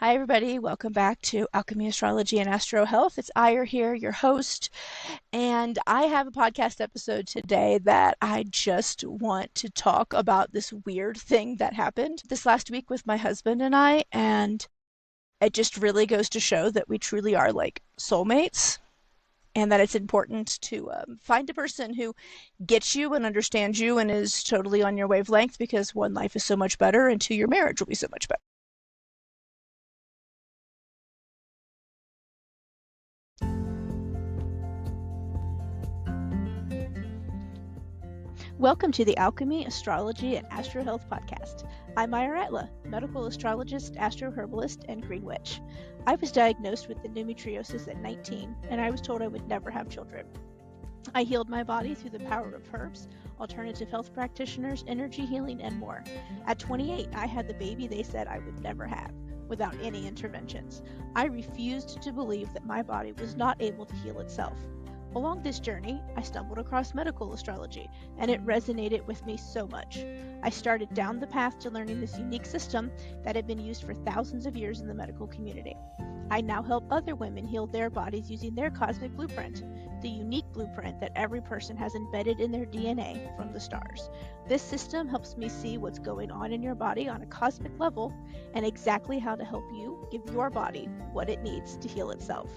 Hi, everybody. Welcome back to Alchemy Astrology and Astro Health. It's Aya here, your host, and I have a podcast episode today that I just want to talk about this weird thing that happened this last week with my husband and I, and it just really goes to show that we truly are like soulmates. And that it's important to find a person who gets you and understands you and is totally on your wavelength because one, life is so much better, and two, your marriage will be so much better. Welcome to the Alchemy, Astrology, and Astro Health podcast. I'm Aya Ratla, medical astrologist, astroherbalist, and green witch. I was diagnosed with endometriosis at 19, and I was told I would never have children. I healed my body through the power of herbs, alternative health practitioners, energy healing, and more. At 28, I had the baby they said I would never have, without any interventions. I refused to believe that my body was not able to heal itself. Along this journey, I stumbled across medical astrology, and it resonated with me so much. I started down the path to learning this unique system that had been used for thousands of years in the medical community. I now help other women heal their bodies using their cosmic blueprint, the unique blueprint that every person has embedded in their DNA from the stars. This system helps me see what's going on in your body on a cosmic level and exactly how to help you give your body what it needs to heal itself.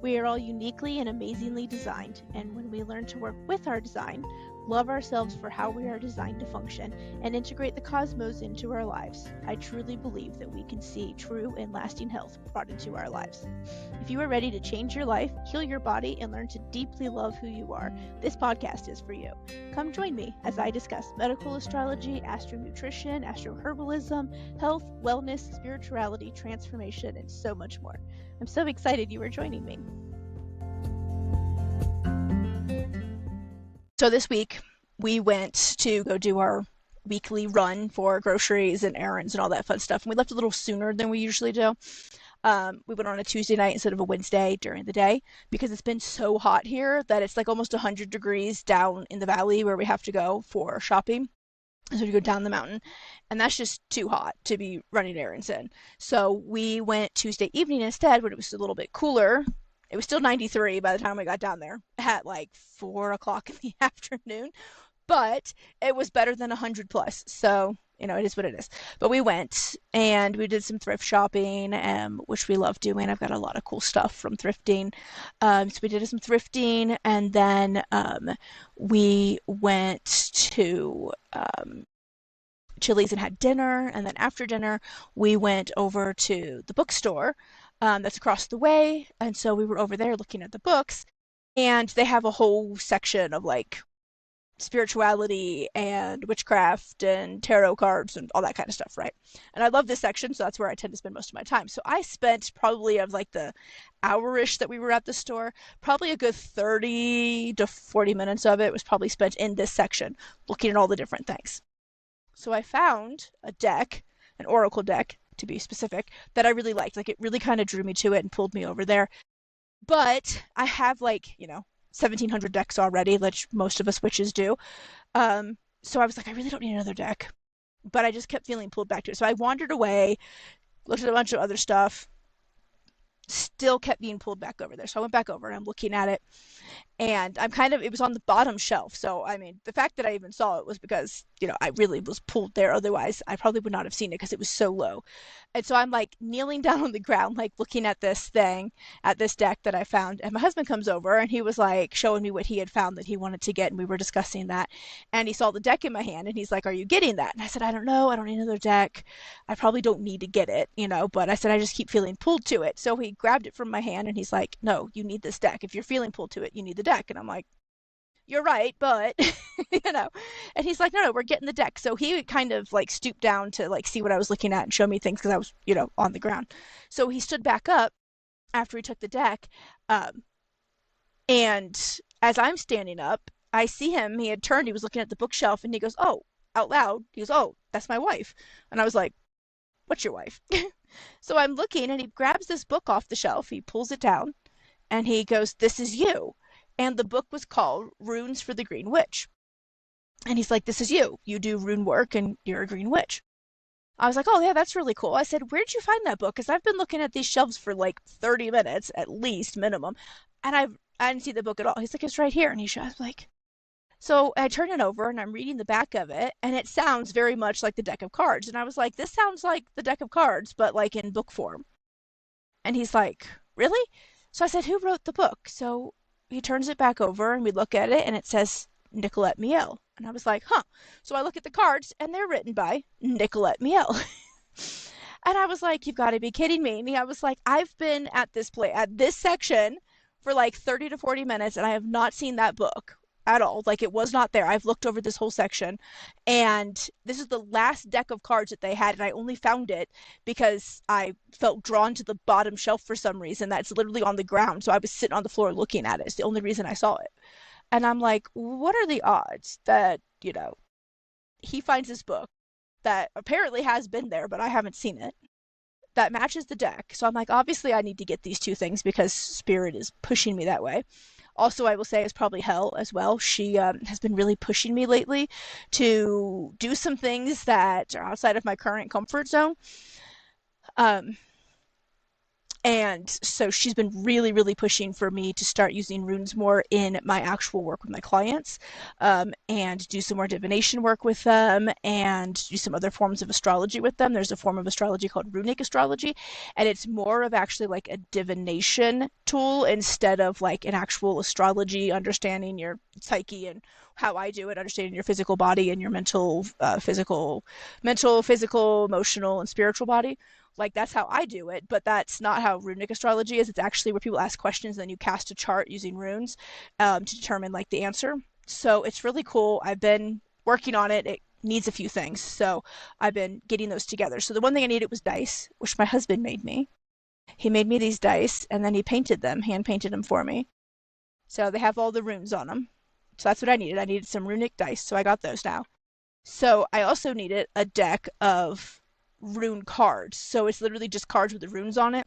We are all uniquely and amazingly designed, and when we learn to work with our design, love ourselves for how we are designed to function, and integrate the cosmos into our lives, I truly believe that we can see true and lasting health brought into our lives. If you are ready to change your life, heal your body, and learn to deeply love who you are, this podcast is for you. Come join me as I discuss medical astrology, astro nutrition, astro herbalism, health, wellness, spirituality, transformation, and so much more. I'm so excited you are joining me. So this week we went to go do our weekly run for groceries and errands and all that fun stuff. And we left a little sooner than we usually do. We went on a Tuesday night instead of a Wednesday during the day because it's been so hot here that it's like almost 100 degrees down in the valley where we have to go for shopping. So we go down the mountain, and that's just too hot to be running errands in. So we went Tuesday evening instead when it was a little bit cooler. It was still 93 by the time we got down there at like 4 o'clock in the afternoon, but it was better than 100 plus. So, it is what it is. But we went and we did some thrift shopping, which we love doing. I've got a lot of cool stuff from thrifting. So we did some thrifting, and then we went to Chili's and had dinner. And then after dinner, we went over to the bookstore that's across the way. And so we were over there looking at the books. And they have a whole section of like spirituality and witchcraft and tarot cards and all that kind of stuff, right? And I love this section, so that's where I tend to spend most of my time. So I spent probably of like the hour-ish that we were at the store, probably a good 30 to 40 minutes of it was probably spent in this section looking at all the different things. So I found a deck, an oracle deck to be specific, that I really liked. Like it really kind of drew me to it and pulled me over there. But I have like, 1,700 decks already, which most of us witches do. So I was like, I really don't need another deck. But I just kept feeling pulled back to it. So I wandered away, looked at a bunch of other stuff, still kept being pulled back over there. So I went back over and I'm looking at it, and it was on the bottom shelf. So, I mean, the fact that I even saw it was because, I really was pulled there. Otherwise, I probably would not have seen it because it was so low. And so I'm like kneeling down on the ground, like looking at this thing, at this deck that I found. And my husband comes over and he was like showing me what he had found that he wanted to get. And we were discussing that. And he saw the deck in my hand and he's like, "Are you getting that?" And I said, "I don't know. I don't need another deck. I probably don't need to get it, but I said, I just keep feeling pulled to it." So he grabbed it from my hand and he's like, "No, you need this deck. If you're feeling pulled to it, you need the deck." And I'm like, "You're right, but you know." And he's like, "No, no, we're getting the deck." So he kind of like stooped down to like see what I was looking at and show me things because I was, on the ground. So he stood back up after he took the deck, um, and as I'm standing up, I see him. He had turned. He was looking at the bookshelf, and he goes, "Oh," out loud. He goes, "Oh, that's my wife." And I was like, "What's your wife?" So I'm looking, and he grabs this book off the shelf. He pulls it down, and he goes, "This is you." And the book was called Runes for the Green Witch. And he's like, "This is you. You do rune work and you're a green witch." I was like, oh, yeah, that's really cool. I said, where'd you find that book? Because I've been looking at these shelves for like 30 minutes at least, minimum. And I didn't see the book at all. He's like, it's right here. And I was like, so I turn it over and I'm reading the back of it, and it sounds very much like the deck of cards. And I was like, this sounds like the deck of cards, but like in book form. And he's like, really? So I said, who wrote the book? So he turns it back over and we look at it and it says Nicolette Miel. And I was like, huh. So I look at the cards and they're written by Nicolette Miel. And I was like, you've got to be kidding me. And I was like, I've been at this section for like 30 to 40 minutes and I have not seen that book at all. Like it was not there. I've looked over this whole section and this is the last deck of cards that they had. And I only found it because I felt drawn to the bottom shelf for some reason. That's literally on the ground. So I was sitting on the floor looking at it. It's the only reason I saw it. And I'm like, what are the odds that, he finds this book that apparently has been there, but I haven't seen it, that matches the deck. So I'm like, obviously, I need to get these two things because Spirit is pushing me that way. Also, I will say it's probably Hell as well. She has been really pushing me lately to do some things that are outside of my current comfort zone. Um, and so she's been really, really pushing for me to start using runes more in my actual work with my clients, and do some more divination work with them and do some other forms of astrology with them. There's a form of astrology called runic astrology, and it's more of actually like a divination tool instead of like an actual astrology, understanding your psyche and how I do it, understanding your physical body and your physical, emotional, and spiritual body. Like that's how I do it, but that's not how runic astrology is. It's actually where people ask questions and then you cast a chart using runes, to determine like the answer. So it's really cool. I've been working on it. It needs a few things, so I've been getting those together. So the one thing I needed was dice, which my husband made me. He made me these dice and then he painted them, hand painted them for me. So they have all the runes on them. So that's what I needed. I needed some runic dice, so I got those now. So I also needed a deck of rune cards. So it's literally just cards with the runes on it.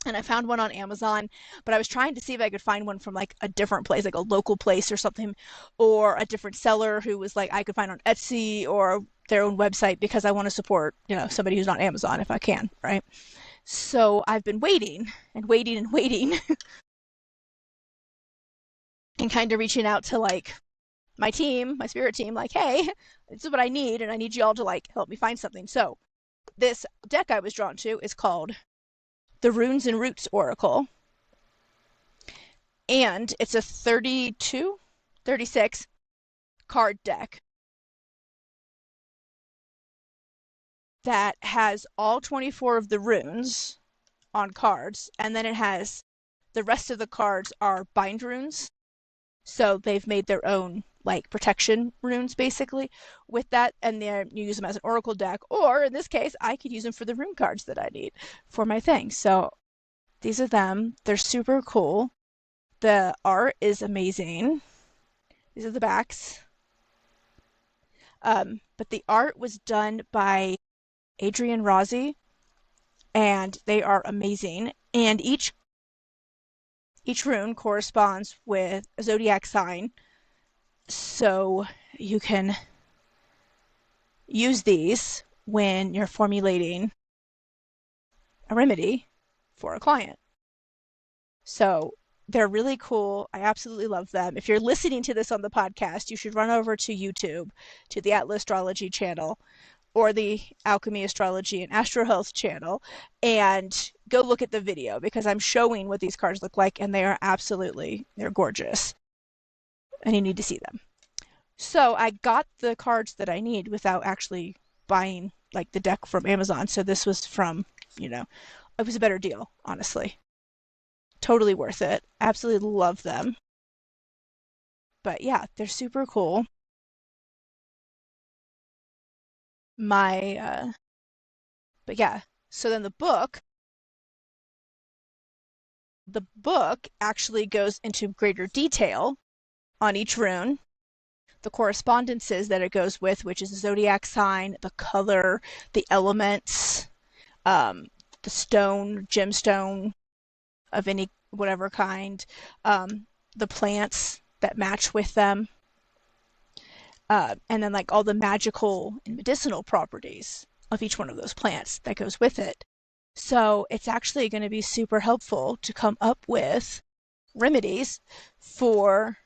And I found one on Amazon, but I was trying to see if I could find one from like a different place, like a local place or something, or a different seller who was like I could find on Etsy or their own website because I want to support, somebody who's on Amazon if I can, right? So I've been waiting and waiting and waiting and kind of reaching out to like my team, my spirit team, like, hey, this is what I need, and I need y'all to like help me find something. So this deck I was drawn to is called the Runes and Roots Oracle, and it's a 32, 36 card deck that has all 24 of the runes on cards, and then it has the rest of the cards are bind runes. So they've made their own like protection runes basically with that, and then you use them as an oracle deck, or in this case, I could use them for the rune cards that I need for my thing. So these are them. They're super cool. The art is amazing. These are the backs. But the art was done by Adrian Rossi, and they are amazing. And each rune corresponds with a zodiac sign, so you can use these when you're formulating a remedy for a client. So they're really cool. I absolutely love them. If you're listening to this on the podcast, you should run over to YouTube, to the Atlas Astrology channel or the Alchemy Astrology and Astro Health channel, and go look at the video because I'm showing what these cards look like, and they're gorgeous. And you need to see them. So I got the cards that I need without actually buying like the deck from Amazon. So this was from, it was a better deal, honestly. Totally worth it. Absolutely love them. But yeah, they're super cool. My but yeah, so then the book actually goes into greater detail on each rune, the correspondences that it goes with, which is the zodiac sign, the color, the elements, um, the stone, gemstone of any whatever kind, the plants that match with them, and then like all the magical and medicinal properties of each one of those plants that goes with it. So it's actually going to be super helpful to come up with remedies for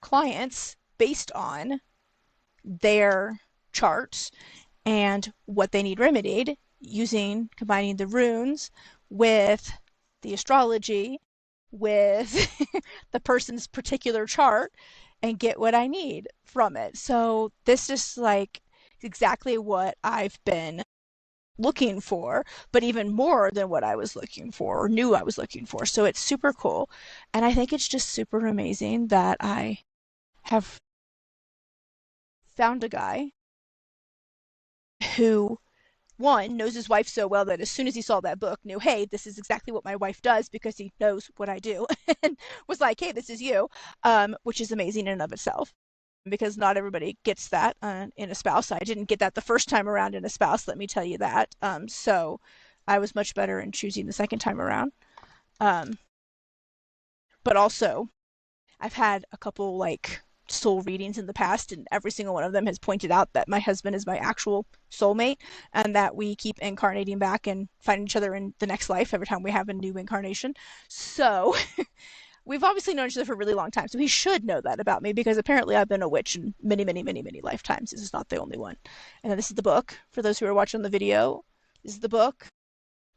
clients based on their charts and what they need remedied using combining the runes with the astrology with the person's particular chart and get what I need from it. So this is like exactly what I've been looking for, but even more than what I was looking for or knew I was looking for. So it's super cool. And I think it's just super amazing that I have found a guy who one knows his wife so well that as soon as he saw that book knew, hey, this is exactly what my wife does because he knows what I do and was like, hey, this is you, which is amazing in and of itself because not everybody gets that in a spouse. I didn't get that the first time around in a spouse, let me tell you that. So I was much better in choosing the second time around. Um, but also I've had a couple like soul readings in the past, and every single one of them has pointed out that my husband is my actual soulmate and that we keep incarnating back and finding each other in the next life every time we have a new incarnation. So we've obviously known each other for a really long time. So he should know that about me because apparently I've been a witch in many, many, many, many lifetimes. This is not the only one. And then this is the book. For those who are watching the video, this is the book.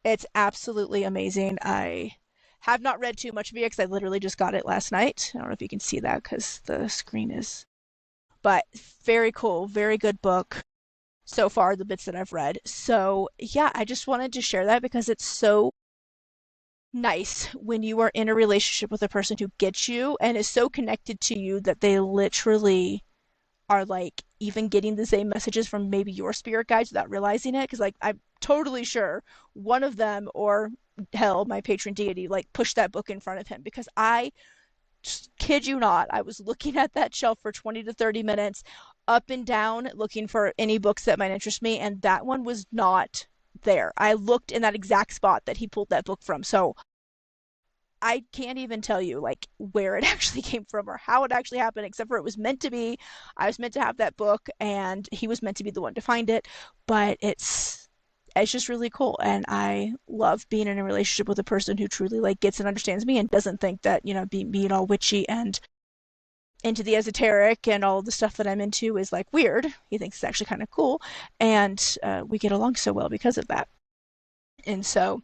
It's absolutely amazing. I have not read too much of it because I literally just got it last night. I don't know if you can see that because the screen is. But very cool, very good book so far, the bits that I've read. So, yeah, I just wanted to share that because it's so nice when you are in a relationship with a person who gets you and is so connected to you that they literally are like even getting the same messages from maybe your spirit guides without realizing it. Because like I'm totally sure one of them or hell, my patron deity, like pushed that book in front of him because I just kid you not, I was looking at that shelf for 20 to 30 minutes, up and down, looking for any books that might interest me, and that one was not there. I looked in that exact spot that he pulled that book from. So I can't even tell you like where it actually came from or how it actually happened, except for it was meant to be. I was meant to have that book, and he was meant to be the one to find it. But it's just really cool, and I love being in a relationship with a person who truly like gets and understands me and doesn't think that being all witchy and into the esoteric and all the stuff that I'm into is like weird. He thinks it's actually kind of cool, and we get along so well because of that. And so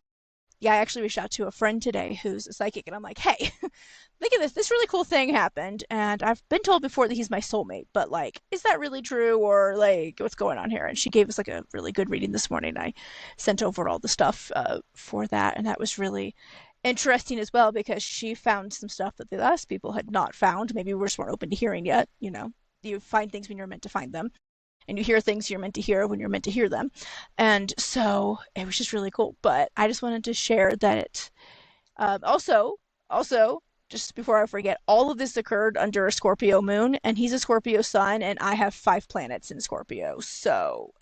yeah, I actually reached out to a friend today who's a psychic, and I'm like, hey, look at this. This really cool thing happened, and I've been told before that he's my soulmate, but like, is that really true, or like, what's going on here? And she gave us like a really good reading this morning. I sent over all the stuff for that, and that was really interesting as well because she found some stuff that the last people had not found. Maybe we just weren't open to hearing yet. You find things when you're meant to find them and you hear things you're meant to hear when you're meant to hear them. And so it was just really cool. But I just wanted to share that it also, just before I forget, all of this occurred under a Scorpio moon, and he's a Scorpio sun, and I have 5 planets in Scorpio. So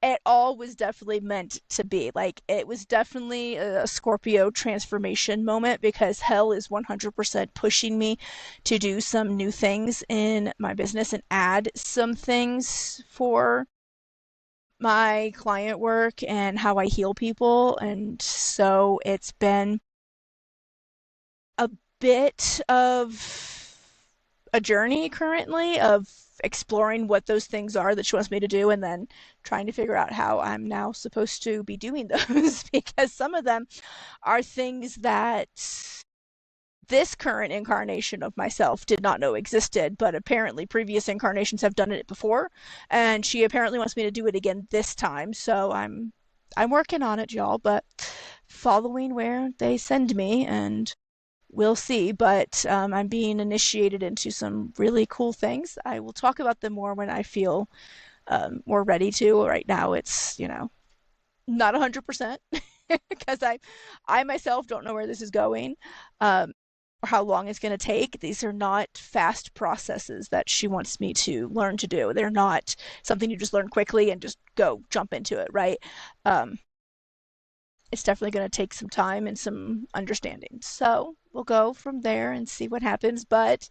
it all was definitely meant to be. Like, it was definitely a Scorpio transformation moment because hell is 100% pushing me to do some new things in my business and add some things for my client work and how I heal people. And so it's been a bit of a journey currently of exploring what those things are that she wants me to do and then trying to figure out how I'm now supposed to be doing those because some of them are things that this current incarnation of myself did not know existed, but apparently previous incarnations have done it before, and she apparently wants me to do it again this time. So I'm working on it, y'all, but following where they send me, and we'll see. But I'm being initiated into some really cool things. I will talk about them more when I feel more ready to. Right now, it's not 100% because I myself don't know where this is going. Or how long it's going to take. These are not fast processes that she wants me to learn to do. They're not something you just learn quickly and just go jump into it, right? Um, it's definitely going to take some time and some understanding. So we'll go from there and see what happens. But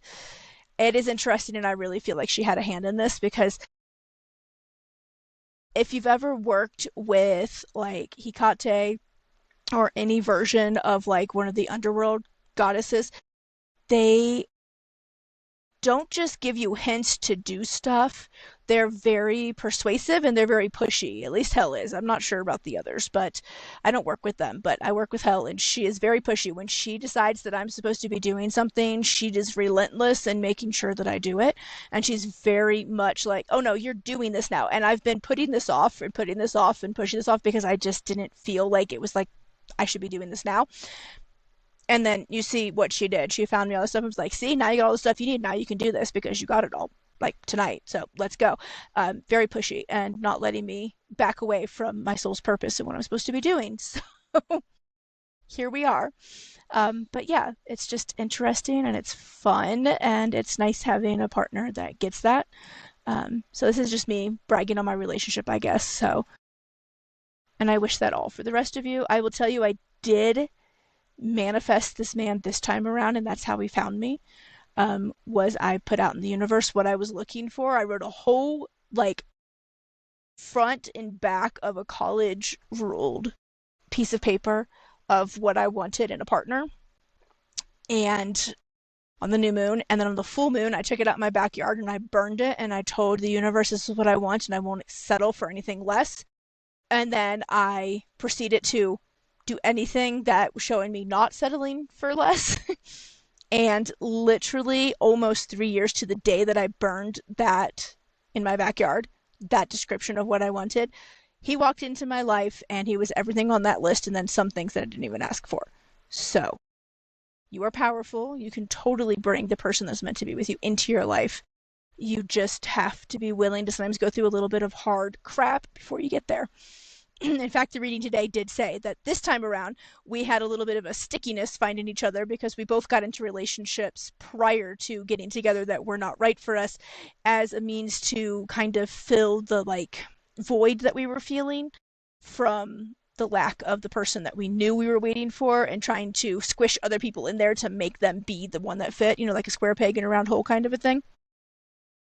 it is interesting, and I really feel like she had a hand in this because if you've ever worked with like Hecate or any version of like one of the underworld goddesses, they don't just give you hints to do stuff. They're very persuasive and they're very pushy. At least Hell is. I'm not sure about the others, but I don't work with them. But I work with Hell, and she is very pushy. When she decides that I'm supposed to be doing something, she is relentless in making sure that I do it. And she's very much like, oh no, you're doing this now. And I've been putting this off and putting this off and pushing this off because I just didn't feel like it was like I should be doing this now. And then you see what she did. She found me all this stuff. I was like, see, now you got all the stuff you need. Now you can do this because you got it all like tonight. So let's go. Very pushy and not letting me back away from my soul's purpose and what I'm supposed to be doing. So here we are. But yeah, it's just interesting and it's fun and it's nice having a partner that gets that. So this is just me bragging on my relationship, I guess. So, and I wish that all for the rest of you. I will tell you, I did manifest this man this time around, and that's how he found me. Was I put out in the universe what I was looking for. I wrote a whole like front and back of a college ruled piece of paper of what I wanted in a partner, and on the new moon, and then on the full moon I took it out in my backyard and I burned it, and I told the universe this is what I want and I won't settle for anything less. And then I proceeded to do anything that was showing me not settling for less. And literally almost 3 years to the day that I burned that in my backyard, that description of what I wanted, he walked into my life and he was everything on that list and then some things that I didn't even ask for. So you are powerful. You can totally bring the person that's meant to be with you into your life. You just have to be willing to sometimes go through a little bit of hard crap before you get there. In fact, the reading today did say that this time around we had a little bit of a stickiness finding each other because we both got into relationships prior to getting together that were not right for us, as a means to kind of fill the like void that we were feeling from the lack of the person that we knew we were waiting for, and trying to squish other people in there to make them be the one that fit, like a square peg in a round hole kind of a thing.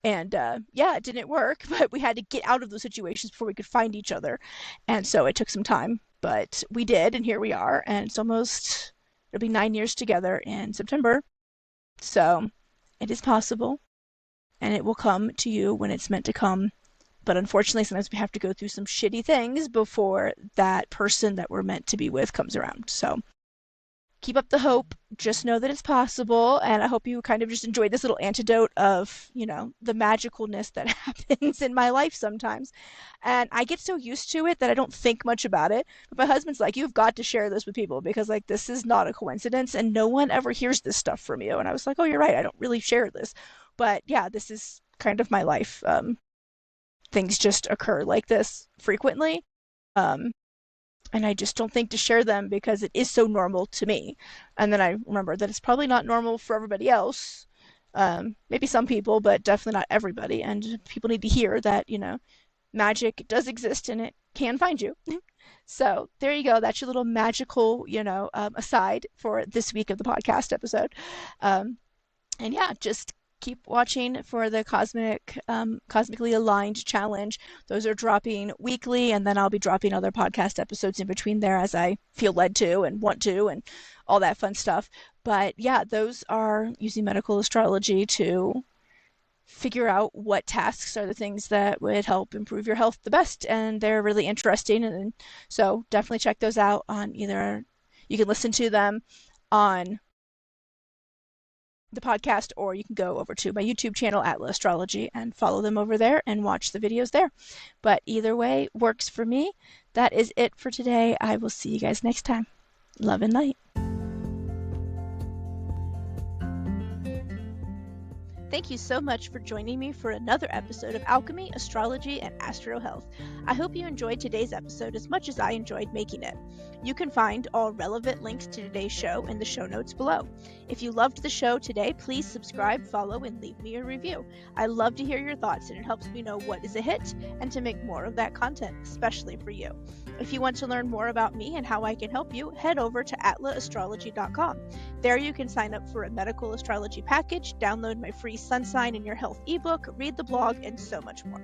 And yeah, it didn't work, but we had to get out of those situations before we could find each other. And so it took some time, but we did, and here we are. And it'll be 9 years together in September. So it is possible, and it will come to you when it's meant to come. But unfortunately, sometimes we have to go through some shitty things before that person that we're meant to be with comes around. So keep up the hope. Just know that it's possible. And I hope you kind of just enjoyed this little antidote of, the magicalness that happens in my life sometimes. And I get so used to it that I don't think much about it. But my husband's like, you've got to share this with people because like this is not a coincidence and no one ever hears this stuff from you. And I was like, oh, you're right. I don't really share this. But yeah, this is kind of my life. Things just occur like this frequently. And I just don't think to share them because it is so normal to me. And then I remember that it's probably not normal for everybody else. Maybe some people, but definitely not everybody. And people need to hear that, magic does exist and it can find you. So there you go. That's your little magical, aside for this week of the podcast episode. And yeah, just keep watching for the cosmically aligned challenge. Those are dropping weekly, and then I'll be dropping other podcast episodes in between there as I feel led to and want to and all that fun stuff. But yeah, those are using medical astrology to figure out what tasks are the things that would help improve your health the best, and they're really interesting. And so definitely check those out on either you can listen to them on the podcast, or you can go over to my YouTube channel, Atla Astrology, and follow them over there and watch the videos there. But either way works for me. That is it for today. I will see you guys next time. Love and light. Thank you so much for joining me for another episode of Alchemy, Astrology, and Astro Health. I hope you enjoyed today's episode as much as I enjoyed making it. You can find all relevant links to today's show in the show notes below. If you loved the show today, please subscribe, follow, and leave me a review. I love to hear your thoughts, and it helps me know what is a hit and to make more of that content, especially for you. If you want to learn more about me and how I can help you, head over to atlaastrology.com. There you can sign up for a medical astrology package, download my free sun sign in your health ebook, read the blog, and so much more.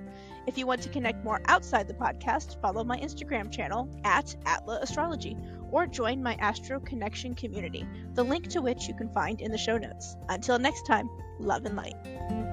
If you want to connect more outside the podcast, follow my Instagram channel at Atla Astrology, or join my Astro Connection community, the link to which you can find in the show notes. Until next time, love and light.